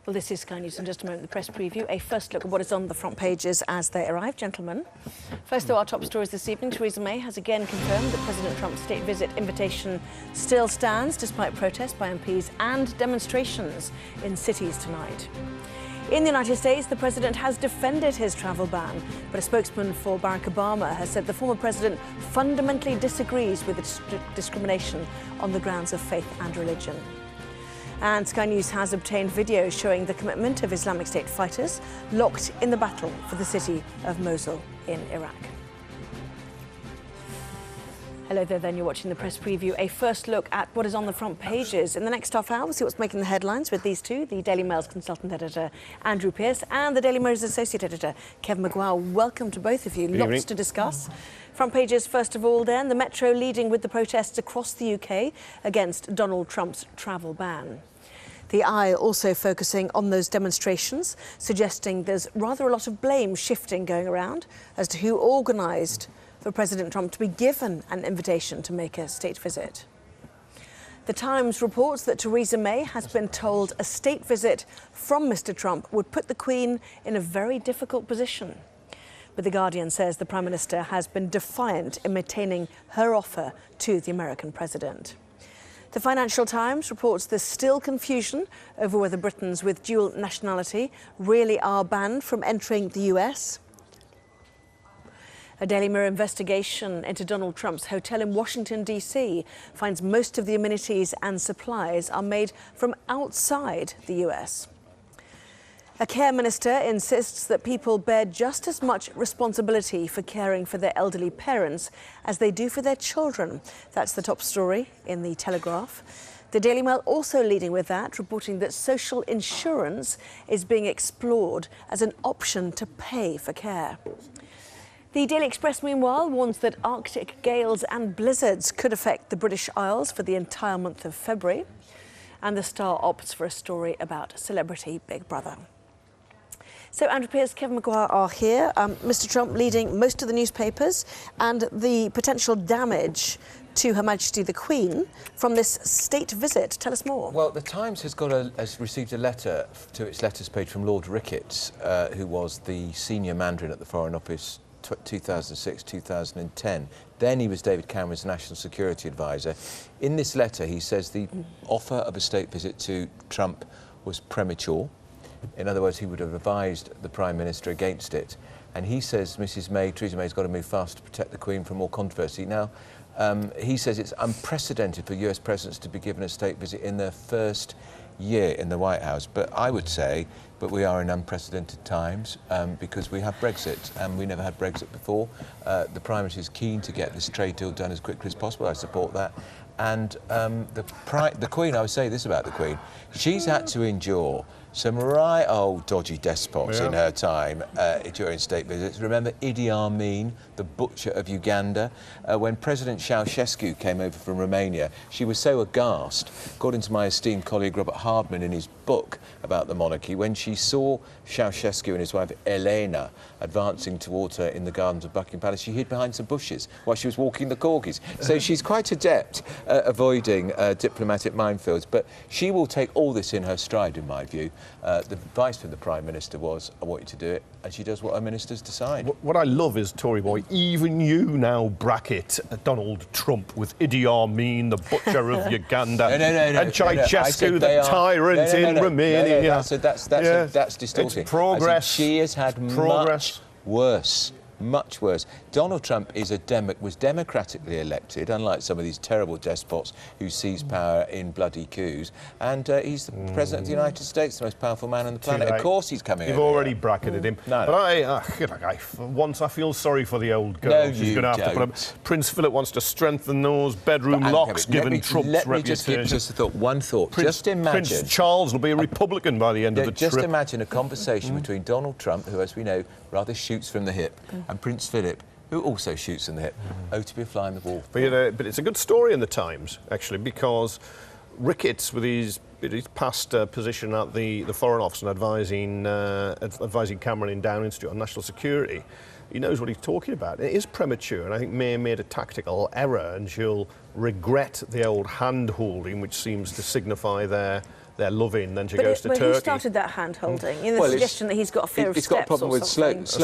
Well, this is Sky News in just a moment, the press preview. A first look at what is on the front pages as they arrive, gentlemen. First, though, our top stories this evening. Theresa May has again confirmed that President Trump's state visit invitation still stands, despite protests by MPs and demonstrations in cities tonight. In the United States, the president has defended his travel ban, but a spokesman for Barack Obama has said the former president fundamentally disagrees with discrimination on the grounds of faith and religion. And Sky News has obtained video showing the commitment of Islamic State fighters locked in the battle for the city of Mosul in Iraq. Hello there, then. You're watching the press preview. A first look at what is on the front pages. In the next half hour, we'll see what's making the headlines with these two, the Daily Mail's consultant editor, Andrew Pierce, and the Daily Mirror's associate editor, Kevin Maguire. Welcome to both of you. Lots to discuss. Front pages, first of all, then. The Metro leading with the protests across the UK against Donald Trump's travel ban. The Eye also focusing on those demonstrations, suggesting there's rather a lot of blame shifting going around as to who organised for President Trump to be given an invitation to make a state visit. The Times reports that Theresa May has been told a state visit from Mr. Trump would put the Queen in a very difficult position. But The Guardian says the Prime Minister has been defiant in maintaining her offer to the American president. The Financial Times reports there's still confusion over whether Britons with dual nationality really are banned from entering the US. A Daily Mirror investigation into Donald Trump's hotel in Washington, D.C. finds most of the amenities and supplies are made from outside the US. A care minister insists that people bear just as much responsibility for caring for their elderly parents as they do for their children. That's the top story in The Telegraph. The Daily Mail also leading with that, reporting that social insurance is being explored as an option to pay for care. The Daily Express, meanwhile, warns that Arctic gales and blizzards could affect the British Isles for the entire month of February. And The Star opts for a story about celebrity Big Brother. So Andrew Pierce, Kevin Maguire are here. Mr. Trump leading most of the newspapers, and the potential damage to Her Majesty the Queen from this state visit. Tell us more. Well, the Times has received a letter to its letters page from Lord Ricketts, who was the senior Mandarin at the Foreign Office 2006-2010. Then he was David Cameron's National Security Advisor. In this letter, he says the offer of a state visit to Trump was premature. In other words, he would have advised the Prime Minister against it. And he says Theresa May's got to move fast to protect the Queen from more controversy. Now, he says it's unprecedented for US presidents to be given a state visit in their first year in the White House. But I would say, but we are in unprecedented times because we have Brexit, and we never had Brexit before. The Prime Minister is keen to get this trade deal done as quickly as possible. I support that. And the Queen, I would say this about the Queen, she's had to endure some right old dodgy despots in her time during state visits. Remember Idi Amin, the butcher of Uganda? When President Ceausescu came over from Romania, she was so aghast, according to my esteemed colleague Robert Hardman in his book about the monarchy, when she saw Ceausescu and his wife Elena advancing towards her in the gardens of Buckingham Palace, she hid behind some bushes while she was walking the corgis. So she's quite adept at avoiding diplomatic minefields, but she will take all this in her stride, in my view. The advice from the Prime Minister was, I want you to do it, and she does what her ministers decide. What I love is, Tory boy, even you now bracket Donald Trump with Idi Amin, the butcher of Uganda, and Ceausescu, the tyrant in Romania. That's distorting. It's progress. She has had much worse. Donald Trump was democratically elected, unlike some of these terrible despots who seize power in bloody coups. And he's the President of the United States, the most powerful man on the planet. Of course he's coming over. You've already bracketed him. No. But once I feel sorry for the old girl. No, she's going to have to put up. Prince Philip wants to strengthen those bedroom locks, given Trump's reputation. Let me just give just a thought, one thought. Just imagine. Prince Charles will be a Republican by the end of the trip. Just imagine a conversation between Donald Trump, who, as we know, rather shoots from the hip, and Prince Philip, who also shoots in the hip. Oh, to be a fly in the wall. But it's a good story in the Times, actually, because Ricketts, with his his past position at the Foreign Office and advising Cameron in Downing Street on national security, he knows what he's talking about. It is premature, and I think May made a tactical error, and she'll regret the old hand-holding, which seems to signify their loving. Then she goes to Turkey. But who started that hand-holding? In the suggestion that he's got a fear of steps. He's got a problem with slopes.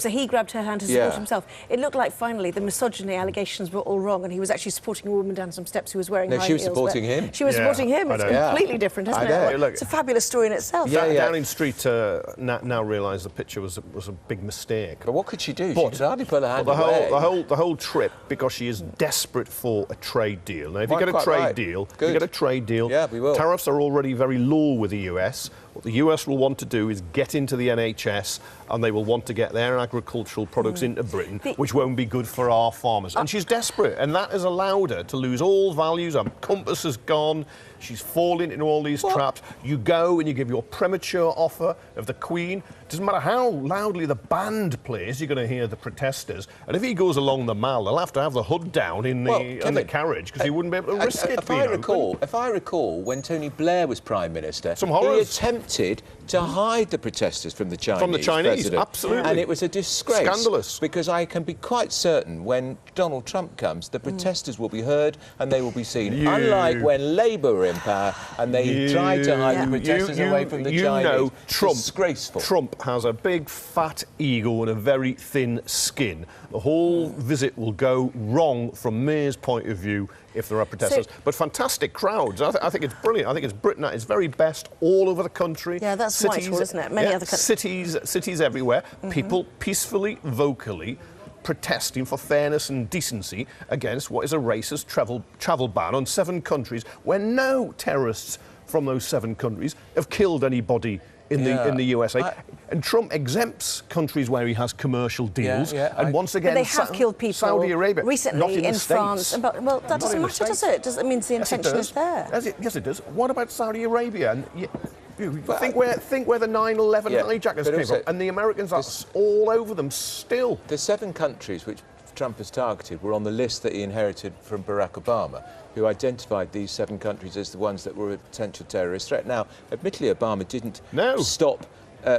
So he grabbed her hand to support himself. It looked like finally the misogyny allegations were all wrong, and he was actually supporting a woman down some steps who was wearing high heels. No, she was supporting him. She was supporting him. It's completely different, isn't it? It's a fabulous story in itself. Downing Street now realise the picture was a big mistake. But what could she do? She could hardly pull her hand away. The whole trip, because she is desperate for a trade deal. Now, if you get a trade deal, yeah, we will. Tariffs are already very low with the US. What the US will want to do is get into the NHS, and they will want to get their agricultural products into Britain, which won't be good for our farmers. And she's desperate, and that has allowed her to lose all values. Her compass has gone. She's fallen into all these traps. You go and you give your premature offer of the Queen. Doesn't matter how loudly the band plays, you're going to hear the protesters. And if he goes along the Mall, they'll have to have the hood down in the carriage, because he wouldn't be able to risk it. If I recall, when Tony Blair was Prime Minister, he attempted to hide the protesters from the Chinese. From the Chinese, president. absolutely. And it was a disgrace. Scandalous. Because I can be quite certain when Donald Trump comes, the protesters will be heard and they will be seen. Unlike when Labour were in power and they tried to hide the protesters away from the Chinese. Know, disgraceful. Trump has a big fat ego and a very thin skin. The whole visit will go wrong from May's point of view if there are protesters. But fantastic crowds. I think it's brilliant. I think it's Britain at its very best all over the country. Yeah, that's Whitehall, isn't it? Many other countries. Cities everywhere. People peacefully, vocally protesting for fairness and decency against what is a racist travel ban on 7 countries where no terrorists from those 7 countries have killed anybody in the USA. And Trump exempts countries where he has commercial deals. And once again, but they have killed people. Saudi Arabia, recently not in France. Well, that doesn't matter, does it? It means the intention is there. Yes, it does. What about Saudi Arabia? And think where the 9/11 hijackers came from, and the Americans are all over them still. The 7 countries which Trump has targeted were on the list that he inherited from Barack Obama, who identified these 7 countries as the ones that were a potential terrorist threat. Now, admittedly, Obama didn't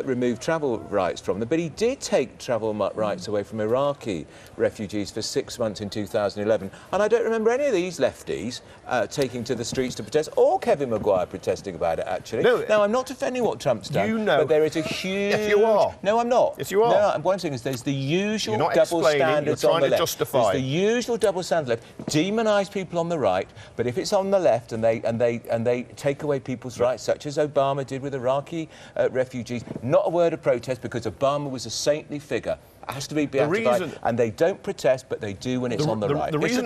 remove travel rights from them, but he did take travel rights away from Iraqi refugees for 6 months in 2011. And I don't remember any of these lefties taking to the streets to protest, or Kevin Maguire protesting about it, actually. Now, I'm not defending what Trump's done, but there is a huge... Yes, you are. No, I'm not. Yes, you are. No, what I'm saying is there's the usual double standards on the left. Justify. There's the usual double standard left. Demonise people on the right, but if it's on the left and they take away people's rights, such as Obama did with Iraqi refugees, not a word of protest, because Obama was a saintly figure. It has to be beatified, and they don't protest, but they do when it's on the right. The reason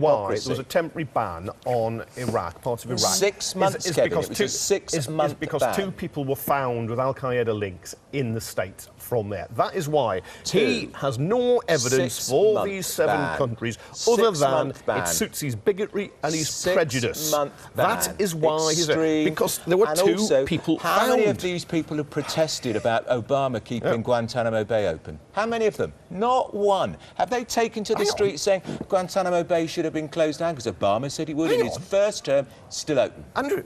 why there was a temporary ban on Iraq, parts of Iraq, 6 months, Kevin, it was a 6-month is because ban. 2 people were found with Al-Qaeda links in the States from there. That is why he has no evidence for these 7 countries other than it suits his bigotry and his prejudice. That is why he's there. Because there were 2 people found. How many of these people have protested about Obama keeping Guantanamo Bay open? How many of them? Not one. Have they taken to the streets saying Guantanamo Bay should have been closed down because Obama said he would in his first term, still open? Andrew,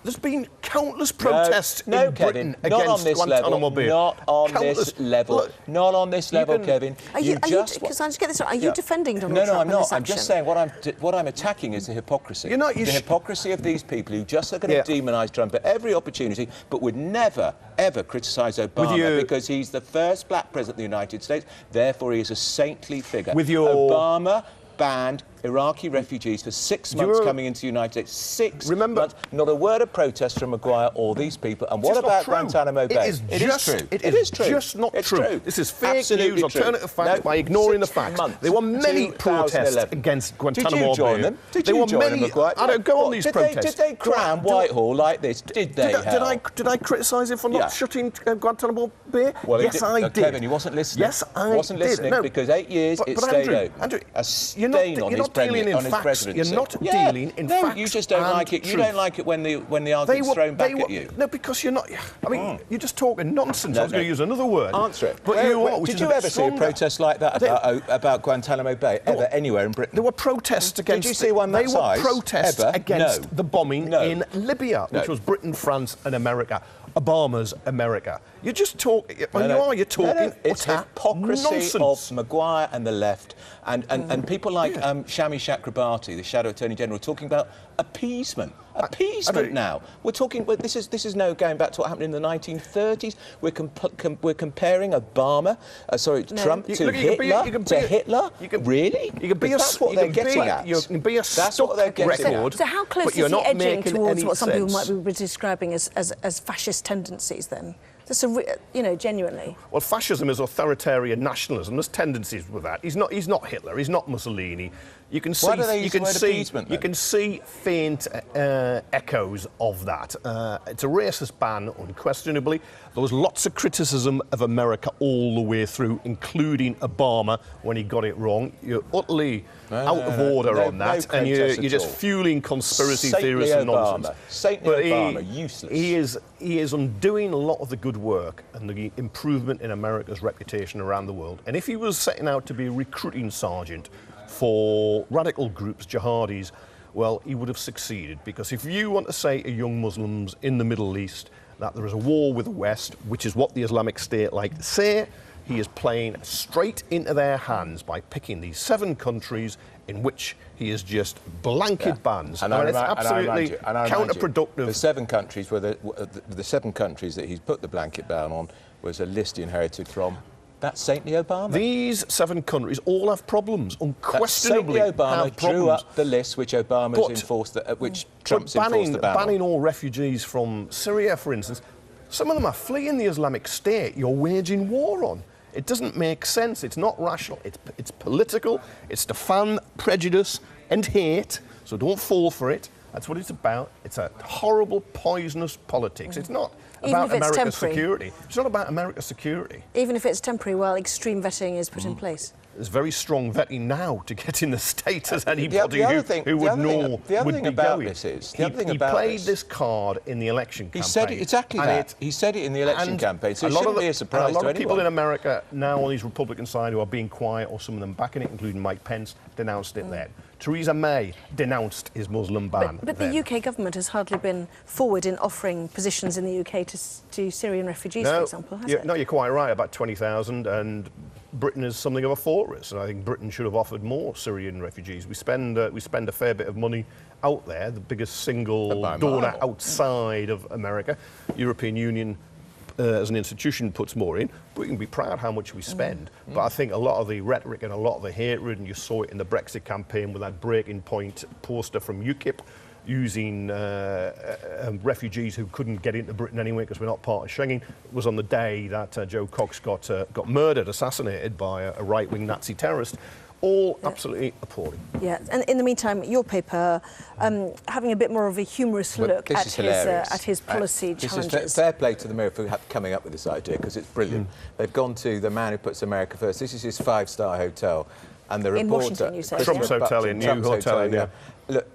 there's been countless protests in Britain Kevin, not against on this Guantanamo level. Bay. Not on this level. Look, not on this level, Kevin. Are you just get this right? Are you defending Donald Trump? No, I'm not. I'm just saying what I'm attacking is the hypocrisy. The hypocrisy of these people who just are going to demonise Trump at every opportunity, but would never, ever criticise Obama because he's the first black president of the United States. Therefore, he is a saintly figure. Obama banned Iraqi refugees for 6 months coming into the United States. 6 months. Not a word of protest from Maguire or these people. And what about Guantanamo Bay? It is true. It is just not true. This is fake news, alternative facts, by ignoring the facts. There were many protests against Guantanamo Bay. Did you join them? Did you join them, Maguire? I don't go on these protests. Did they cram Whitehall like this? Did they? Did I criticise him for not shutting Guantanamo Bay? Yes, I did. Kevin, he wasn't listening. Yes, I did. Wasn't listening because 8 years it stayed open. Andrew, a stain on his dealing in facts. presidency. You're not dealing in facts. No, you just don't like it. Truth. You don't like it when the argument's thrown back at you. No, because you're not. I mean, you're just talking nonsense. I was going to use another word. Answer it. But you are. Did you ever see a protest like that about Guantanamo Bay ever anywhere in Britain? There were protests against. Did you see one that size? They were protests against the bombing in Libya, which was Britain, France, and America. Obama's America. You just talk. You're talking. It's hypocrisy nonsense. of Maguire and the left, and people like Shami Chakrabarti, the Shadow Attorney General, talking about appeasement. Appeasement now. We're talking. This is no going back to what happened in the 1930s. We're comparing Obama, Trump to Hitler. Really? You can be that's what they're getting at. You can be a that's what they're getting record. So how close is he edging towards what some people might be describing as fascist tendencies then? That's genuinely. Well, fascism is authoritarian nationalism. There's tendencies with that. He's not Hitler. He's not Mussolini. You can see. Why do they use the word appeasement, then? You can see faint echoes of that. It's a racist ban, unquestionably. There was lots of criticism of America all the way through, including Obama when he got it wrong. You're utterly out of order on that, and you're just fueling conspiracy theories and nonsense. Saintly Obama, useless. He is undoing a lot of the good work and the improvement in America's reputation around the world. And if he was setting out to be a recruiting sergeant for radical groups, jihadis, well, he would have succeeded. Because if you want to say to young Muslims in the Middle East that there is a war with the West, which is what the Islamic State like to say, he is playing straight into their hands by picking these 7 countries in which he is just blanket bans. And it's absolutely counterproductive. The 7 countries were the 7 countries that he's put the blanket ban on was a list he inherited from that saintly Obama. These 7 countries all have problems, unquestionably. That saintly Obama have problems. drew up the list which Trump's enforced the ban banning on. all refugees from Syria, for instance. Some of them are fleeing the Islamic State you're waging war on. It doesn't make sense. It's not rational. It's political. It's to fan prejudice and hate. So don't fall for it. That's what it's about. It's a horrible, poisonous politics. It's not about America's security. It's not about America's security. Even if it's temporary, while extreme vetting is put in place. There's very strong vetting now to get in the state as anybody who would know the other would thing be about going. This is He played this card in the election campaign. He said it, exactly that. He said it in the election campaign, so it shouldn't be a surprise to anyone. A lot of people in America now on these Republican side who are being quiet, or some of them backing it, including Mike Pence, denounced it then. Theresa May denounced his Muslim ban. But the UK government has hardly been forward in offering positions in the UK to Syrian refugees, for example, has it? No, you're quite right, about 20,000, and Britain is something of a fortress, and I think Britain should have offered more Syrian refugees. We spend a fair bit of money out there, the biggest single donor outside of America. European Union as an institution puts more in, but we can be proud how much we spend. But I think a lot of the rhetoric and a lot of the hatred, and you saw it in the Brexit campaign with that breaking point poster from UKIP using refugees who couldn't get into Britain anyway because we're not part of Schengen, was on the day that Joe Cox got murdered, assassinated by a right-wing Nazi terrorist. All absolutely appalling. Yeah, and in the meantime, your paper having a bit more of a humorous look at his policy challenges. This is fair play to the Mirror for coming up with this idea, because it's brilliant. They've gone to the man who puts America first. This is his 5-star hotel, and the reporter... In Washington, you said. Trump's hotel, in New Hotel, yeah. Look,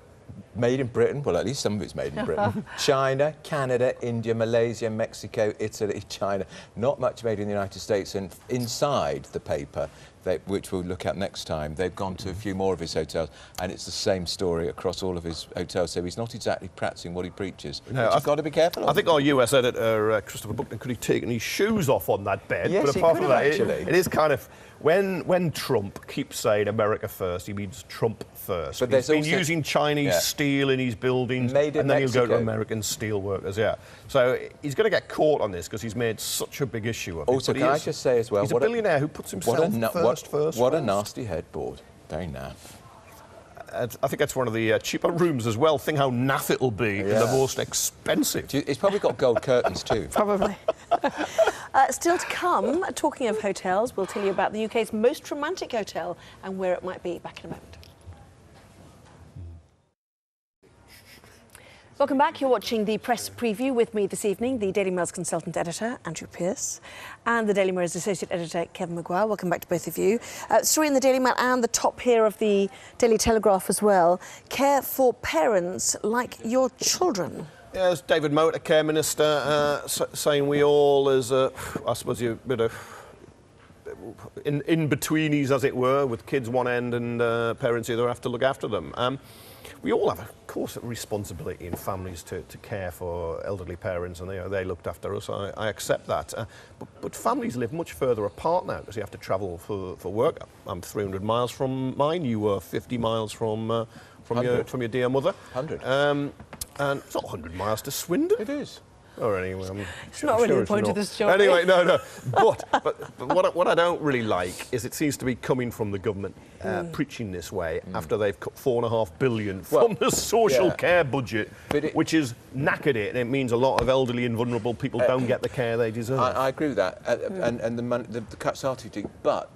made in Britain, well, at least some of it's made in Britain. China, Canada, India, Malaysia, Mexico, Italy, China. Not much made in the United States. And inside the paper, which we'll look at next time, they've gone to a few more of his hotels, and it's the same story across all of his hotels. So he's not exactly practicing what he preaches. No, you've got to be careful. I think our US editor, Christopher Buckner, could have taken his shoes off on that bed. Yes, but apart from that, actually. It is kind of... When Trump keeps saying America first, he means Trump first. But he's been using Chinese steel in his buildings, and then he'll go to American steel workers, So he's going to get caught on this because he's made such a big issue of it. Also, can I just say as well... He's a billionaire who puts himself first. What a nasty headboard. Very naff. I think that's one of the cheaper rooms as well. Think how naff it'll be, and the most expensive. It's probably got gold curtains too. Probably. Still to come, talking of hotels, we'll tell you about the UK's most romantic hotel and where it might be. Back in a moment. Welcome back. You're watching the press preview with me this evening, the Daily Mail's consultant editor, Andrew Pearce, and the Daily Mirror's associate editor, Kevin Maguire. Welcome back to both of you. Story in the Daily Mail and the top here of the Daily Telegraph as well. Care for parents like your children. Yeah, there's David Moat, a care minister, saying we all, as I suppose, you bit of in-betweenies, as it were, with kids one end and parents the other, have to look after them. We all have, of course, a responsibility in families to care for elderly parents, and they looked after us. I accept that. But families live much further apart now because you have to travel for work. I'm 300 miles from mine. You were 50 miles from your dear mother. 100. And it's not 100 miles to Swindon. It is. Or anyway, It's not really the point of this story. Anyway, no. But what I don't really like is it seems to be coming from the government preaching this way after they've cut $4.5 billion from the social care budget, which is knackered it, and it means a lot of elderly and vulnerable people don't get the care they deserve. I agree with that, and the cuts are too deep. But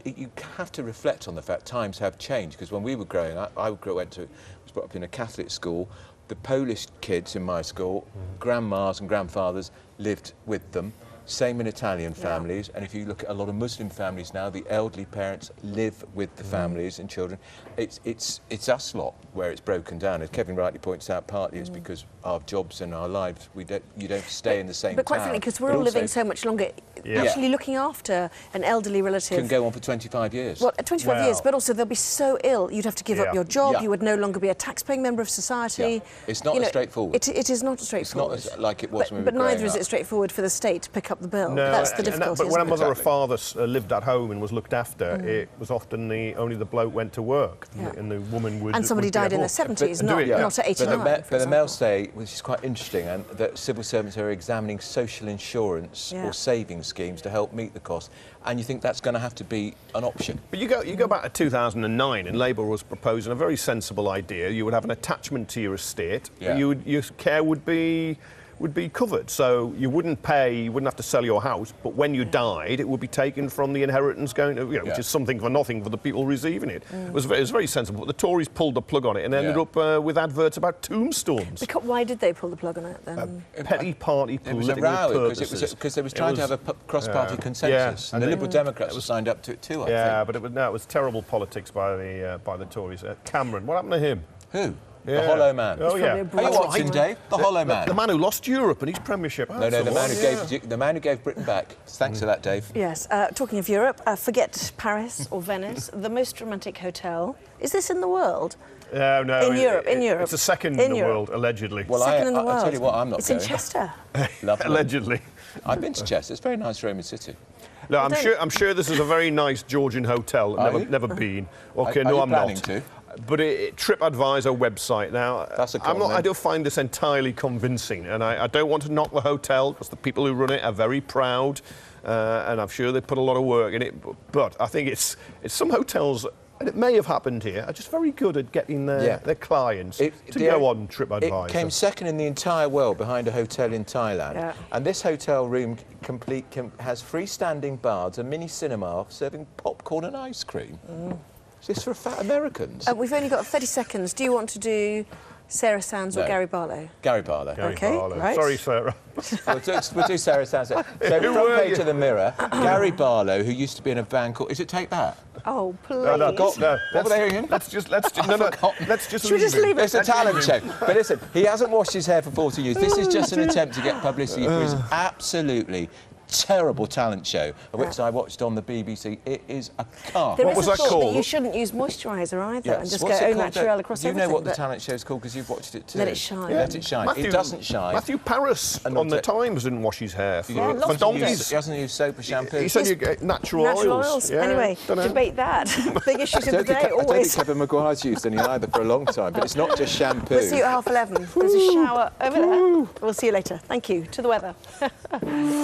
you have to reflect on the fact times have changed, because when we were growing up, I was brought up in a Catholic school. The Polish kids in my school, grandmas and grandfathers lived with them. Same in Italian families, and if you look at a lot of Muslim families now, the elderly parents live with the families and children. It's us lot where it's broken down. As Kevin rightly points out, partly it's because our jobs and our lives, you don't stay in the same town. But quite frankly, because we're all living so much longer, actually looking after an elderly relative can go on for 25 years. Well, 25 years, but also they'll be so ill, you'd have to give up your job, you would no longer be a tax-paying member of society. It's not as straightforward. It is not straightforward. It's not like it was when we were But neither growing is up. it straighthtforward for the state to pick up the bill. No, that's the difficulty. But when a isn't it? mother or father lived at home and was looked after, it was often only the bloke went to work, and the woman would. And somebody died in their 70s, not at 89. But the Mail say, which is quite interesting, and that civil servants are examining social insurance or savings schemes to help meet the cost. And you think that's going to have to be an option? But you go back to 2009, and Labour was proposing a very sensible idea. You would have an attachment to your estate. Your care would be covered, so you wouldn't have to sell your house, but when you died, it would be taken from the inheritance going to, which is something for nothing for the people receiving it. It was very sensible. But the Tories pulled the plug on it and ended up with adverts about tombstones. Why did they pull the plug on it then? Petty party political purposes. Because they was trying to have a cross-party consensus, and the Liberal Democrats were signed up to it too. I think. But it was terrible politics by the Tories. Cameron, what happened to him? Who? The Hollow Man. Oh, yeah. Are you watching, Dave? The Hollow Man. The man who lost Europe and his premiership. No, the man who gave Britain back. Thanks for that, Dave. Yes. Talking of Europe, forget Paris or Venice. The most romantic hotel. Is this in the world? No. In Europe. It's the second in the world, allegedly. Well, second in the world. I'll tell you what, I'm not It's going. in Chester. Allegedly. I've been to Chester. It's a very nice Roman city. No, I'm sure this is a very nice Georgian hotel. Never been. Okay, no, I'm not. To? But TripAdvisor website now. That's a I don't find this entirely convincing, and I don't want to knock the hotel because the people who run it are very proud, and I'm sure they put a lot of work in it. But I think it's some hotels, and it may have happened here, are just very good at getting their clients to go on TripAdvisor. It came second in the entire world behind a hotel in Thailand, and this hotel room has freestanding bars, a mini cinema serving popcorn and ice cream. Is this for fat Americans? We've only got 30 seconds. Do you want to do Sarah Sands or Gary Barlow? Gary Barlow. Right. Sorry, Sarah. We'll do Sarah Sands. So front page of the Mirror, Gary Barlow, who used to be in a band called... Is it Take That? Oh, please. No. What were they hearing? Let's just Should we just leave it? It's a talent check. But listen, he hasn't washed his hair for 40 years. This is just an attempt to get publicity for his absolutely terrible talent show, which I watched on the BBC. It is a car. There What is was a that thought called? that you shouldn't use moisturisser either and just What's go it au called? naturel across You everything. know what the talent show is called because you've watched it too. Let It Shine. Let It Shine. It doesn't shine. Matthew Paris on the Times didn't wash his hair for donkeys. He hasn't used soap or shampoo. He said you get natural oils. Yeah, anyway, debate that. Big issues of the day, I don't think always. Kevin Maguire's used any either for a long time, but it's not just shampoo. We'll see you at 11:30. There's a shower over there. We'll see you later. Thank you. To the weather.